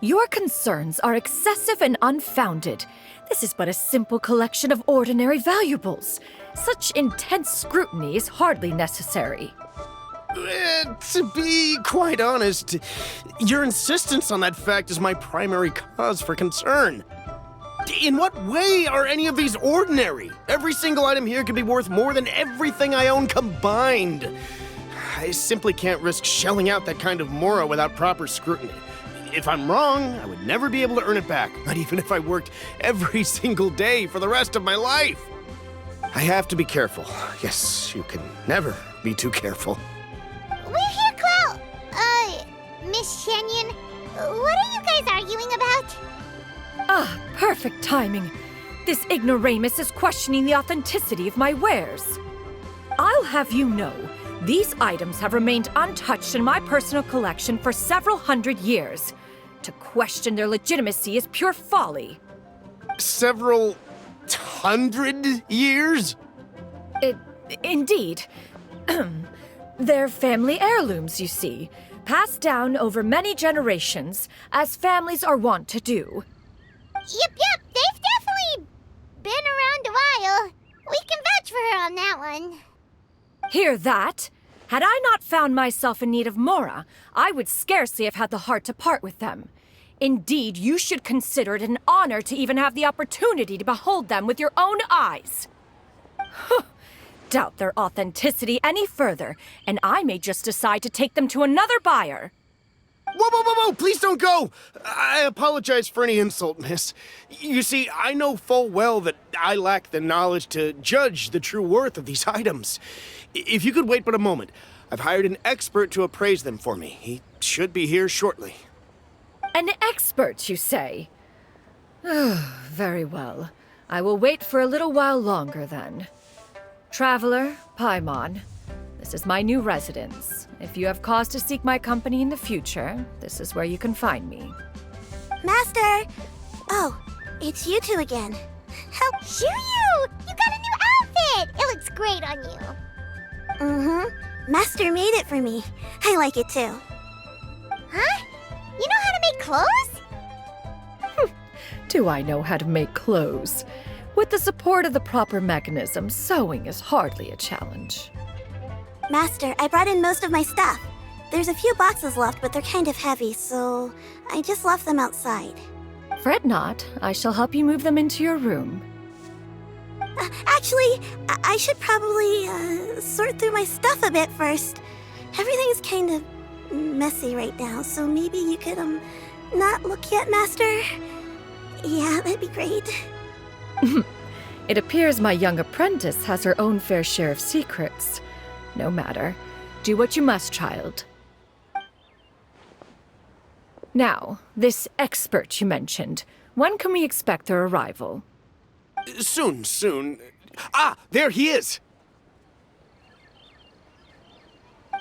Your concerns are excessive and unfounded. This is but a simple collection of ordinary valuables. Such intense scrutiny is hardly necessary. To be quite honest, your insistence on that fact is my primary cause for concern. In what way are any of these ordinary? Every single item here could be worth more than everything I own combined. I simply can't risk shelling out that kind of mora without proper scrutiny. If I'm wrong, I would never be able to earn it back, not even if I worked every single day for the rest of my life. I have to be careful. Yes, you can never be too careful. We're here, Clow. Miss Xianyun, what are you guys arguing about? Ah, perfect timing. This ignoramus is questioning the authenticity of my wares. I'll have you know, these items have remained untouched in my personal collection for several hundred years. To question their legitimacy is pure folly. Several hundred years? Indeed. They're family heirlooms, you see, passed down over many generations, as families are wont to do. Yep, they've definitely been around a while. We can vouch for her on that one. Hear that? Had I not found myself in need of mora, I would scarcely have had the heart to part with them. Indeed, you should consider it an honor to even have the opportunity to behold them with your own eyes. Doubt their authenticity any further, and I may just decide to take them to another buyer. Whoa, please don't go! I apologize for any insult, miss. You see, I know full well that I lack the knowledge to judge the true worth of these items. If you could wait but a moment, I've hired an expert to appraise them for me. He should be here shortly. An expert, you say? Very well. I will wait for a little while longer, then. Traveler, Paimon, this is my new residence. If you have cause to seek my company in the future, this is where you can find me. Master! Oh, it's you two again. Help! Xianyun! You got a new outfit! It looks great on you. Mm-hmm. Master made it for me. I like it too. Huh? You know how to make clothes? Do I know how to make clothes? With the support of the proper mechanism, sewing is hardly a challenge. Master, I brought in most of my stuff. There's a few boxes left, but they're kind of heavy, so I just left them outside. Fret not. I shall help you move them into your room. Actually, I should probably sort through my stuff a bit first. Everything's kind of messy right now, so maybe you could, not look yet, Master? Yeah, that'd be great. It appears my young apprentice has her own fair share of secrets. No matter. Do what you must, child. Now, this expert you mentioned, when can we expect their arrival? Soon. Ah, there he is!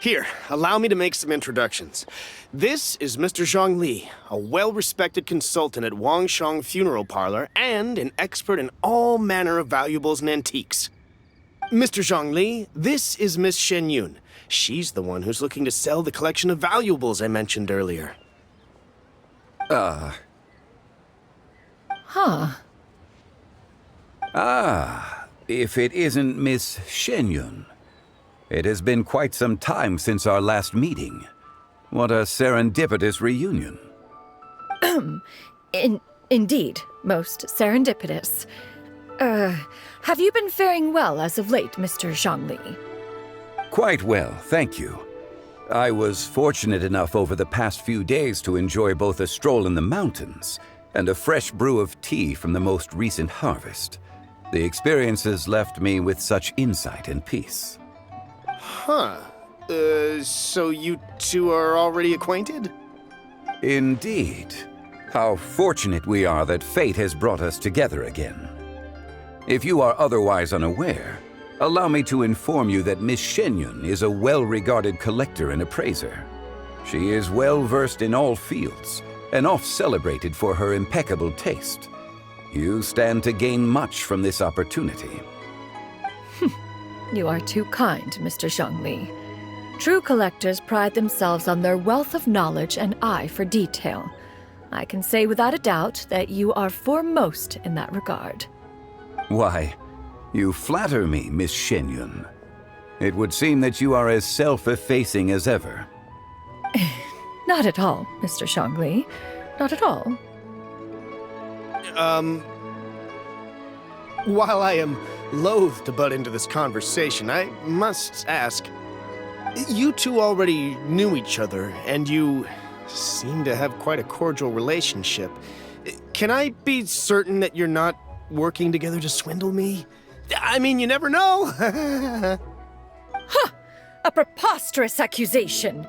Here, allow me to make some introductions. This is Mr. Zhongli, a well-respected consultant at Wangshang Funeral Parlor and an expert in all manner of valuables and antiques. Mr. Zhongli, this is Miss Xianyun. She's the one who's looking to sell the collection of valuables I mentioned earlier. If it isn't Miss Xianyun. It has been quite some time since our last meeting. What a serendipitous reunion. Indeed, most serendipitous. Have you been faring well as of late, Mr. Zhongli? Quite well, thank you. I was fortunate enough over the past few days to enjoy both a stroll in the mountains and a fresh brew of tea from the most recent harvest. The experiences left me with such insight and peace. Huh. So you two are already acquainted? Indeed. How fortunate we are that fate has brought us together again. If you are otherwise unaware, allow me to inform you that Miss Xianyun is a well-regarded collector and appraiser. She is well-versed in all fields, and oft-celebrated for her impeccable taste. You stand to gain much from this opportunity. You are too kind, Mr. Zhongli. True collectors pride themselves on their wealth of knowledge and eye for detail. I can say without a doubt that you are foremost in that regard. Why, you flatter me, Miss Xianyun. It would seem that you are as self-effacing as ever. Not at all, Mr. Zhongli. Not at all. While I am loath to butt into this conversation, I must ask, you two already knew each other, and you seem to have quite a cordial relationship. Can I be certain that you're not working together to swindle me? I mean, you never know. Huh! A preposterous accusation!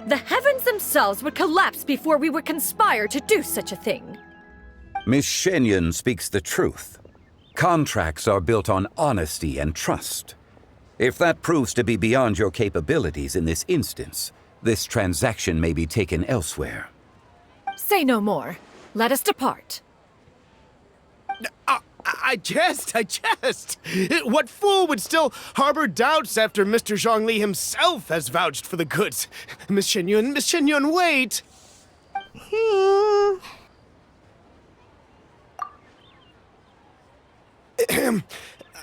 The heavens themselves would collapse before we would conspire to do such a thing. Miss Xianyun speaks the truth. Contracts are built on honesty and trust. If that proves to be beyond your capabilities in this instance, this transaction may be taken elsewhere. Say no more. Let us depart. I jest. What fool would still harbor doubts after Mr. Zhongli himself has vouched for the goods? Miss Xianyun, wait!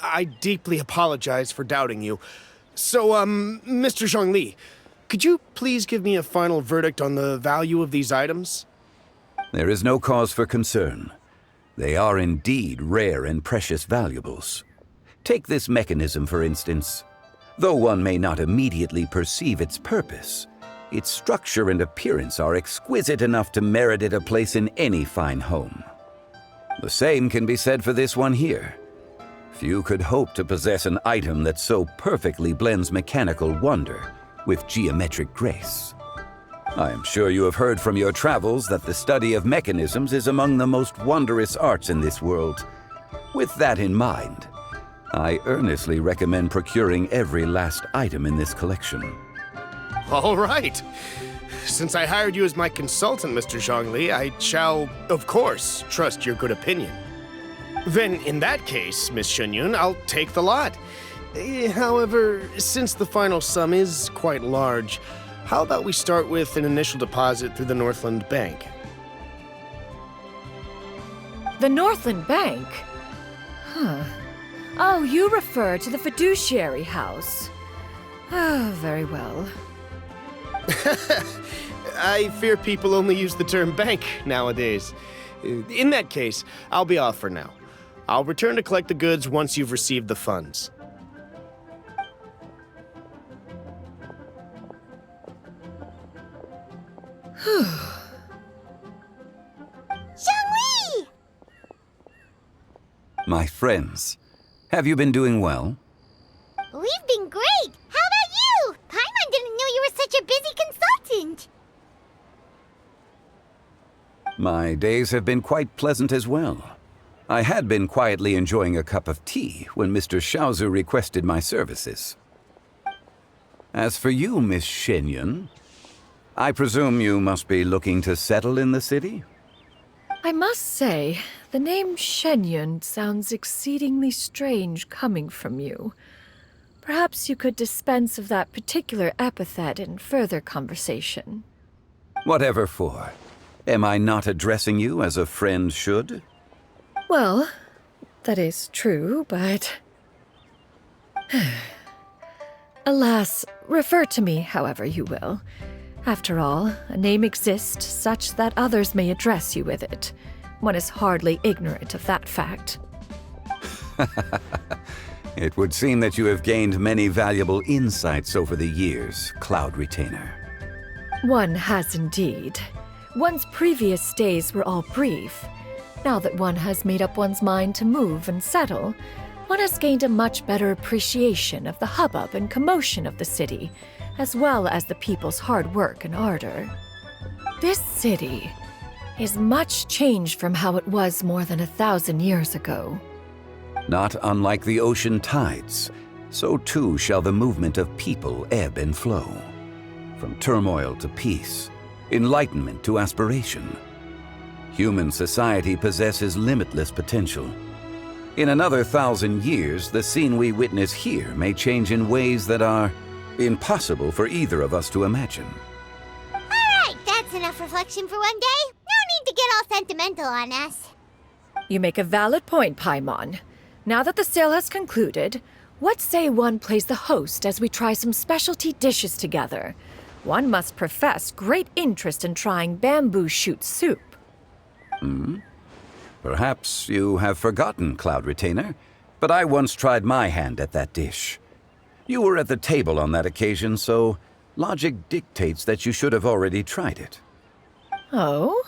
I deeply apologize for doubting you. So, Mr. Zhongli, could you please give me a final verdict on the value of these items? There is no cause for concern. They are indeed rare and precious valuables. Take this mechanism, for instance. Though one may not immediately perceive its purpose, its structure and appearance are exquisite enough to merit it a place in any fine home. The same can be said for this one here. Few could hope to possess an item that so perfectly blends mechanical wonder with geometric grace. I am sure you have heard from your travels that the study of mechanisms is among the most wondrous arts in this world. With that in mind, I earnestly recommend procuring every last item in this collection. All right. Since I hired you as my consultant, Mr. Zhongli, I shall, of course, trust your good opinion. Then, in that case, Miss Xianyun, I'll take the lot. However, since the final sum is quite large, how about we start with an initial deposit through the Northland Bank? The Northland Bank? Huh. Oh, you refer to the fiduciary house. Oh, very well. I fear people only use the term bank nowadays. In that case, I'll be off for now. I'll return to collect the goods once you've received the funds. Zhongli! My friends, have you been doing well? We've been great! How about you? Paimon didn't know you were such a busy consultant! My days have been quite pleasant as well. I had been quietly enjoying a cup of tea when Mr. Xiaozu requested my services. As for you, Miss Xianyun, I presume you must be looking to settle in the city? I must say, the name Xianyun sounds exceedingly strange coming from you. Perhaps you could dispense of that particular epithet in further conversation. Whatever for. Am I not addressing you as a friend should? Well, that is true, but... Alas, refer to me however you will. After all, a name exists such that others may address you with it. One is hardly ignorant of that fact. It would seem that you have gained many valuable insights over the years, Cloud Retainer. One has indeed. One's previous days were all brief. Now that one has made up one's mind to move and settle, one has gained a much better appreciation of the hubbub and commotion of the city, as well as the people's hard work and ardor. This city is much changed from how it was more than 1,000 years ago. Not unlike the ocean tides, so too shall the movement of people ebb and flow. From turmoil to peace, enlightenment to aspiration. Human society possesses limitless potential. In another 1,000 years, the scene we witness here may change in ways that are impossible for either of us to imagine. Alright, that's enough reflection for one day. No need to get all sentimental on us. You make a valid point, Paimon. Now that the sale has concluded, what say one plays the host as we try some specialty dishes together? One must profess great interest in trying bamboo shoot soup. Perhaps you have forgotten, Cloud Retainer, but I once tried my hand at that dish. You were at the table on that occasion, so logic dictates that you should have already tried it. Oh?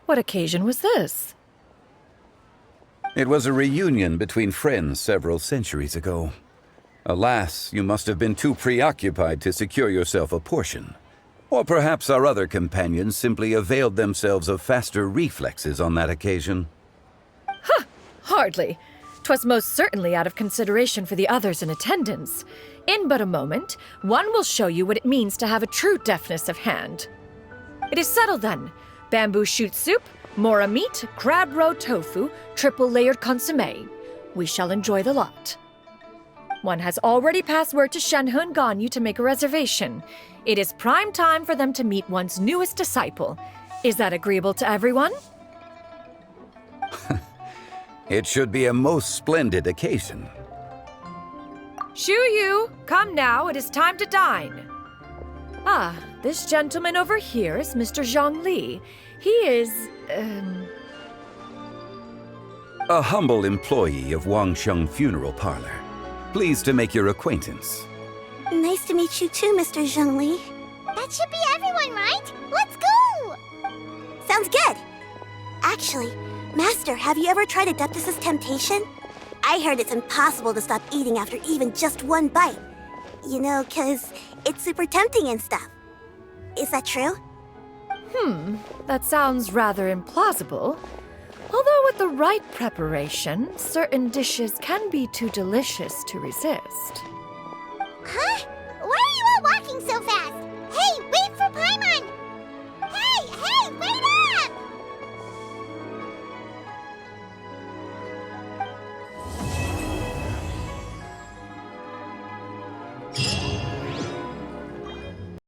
What occasion was this? It was a reunion between friends several centuries ago. Alas, you must have been too preoccupied to secure yourself a portion. Or perhaps our other companions simply availed themselves of faster reflexes on that occasion. Hardly. 'Twas most certainly out of consideration for the others in attendance. In but a moment, one will show you what it means to have a true deftness of hand. It is settled then. Bamboo shoot soup, mora meat, crab roe tofu, triple-layered consommé. We shall enjoy the lot. One has already passed word to Xianyun and Ganyu to make a reservation. It is prime time for them to meet one's newest disciple. Is that agreeable to everyone? It should be a most splendid occasion. Xianyun, come now, it is time to dine. Ah, this gentleman over here is Mr. Zhongli. He is, A humble employee of Wangsheng Funeral Parlor. Pleased to make your acquaintance. Nice to meet you too, Mr. Zhongli. That should be everyone, right? Let's go! Sounds good. Actually, Master, have you ever tried Adeptus' temptation? I heard it's impossible to stop eating after even just one bite. You know, 'cause it's super tempting and stuff. Is that true? That sounds rather implausible. Although with the right preparation, certain dishes can be too delicious to resist. Huh? Why are you all walking so fast?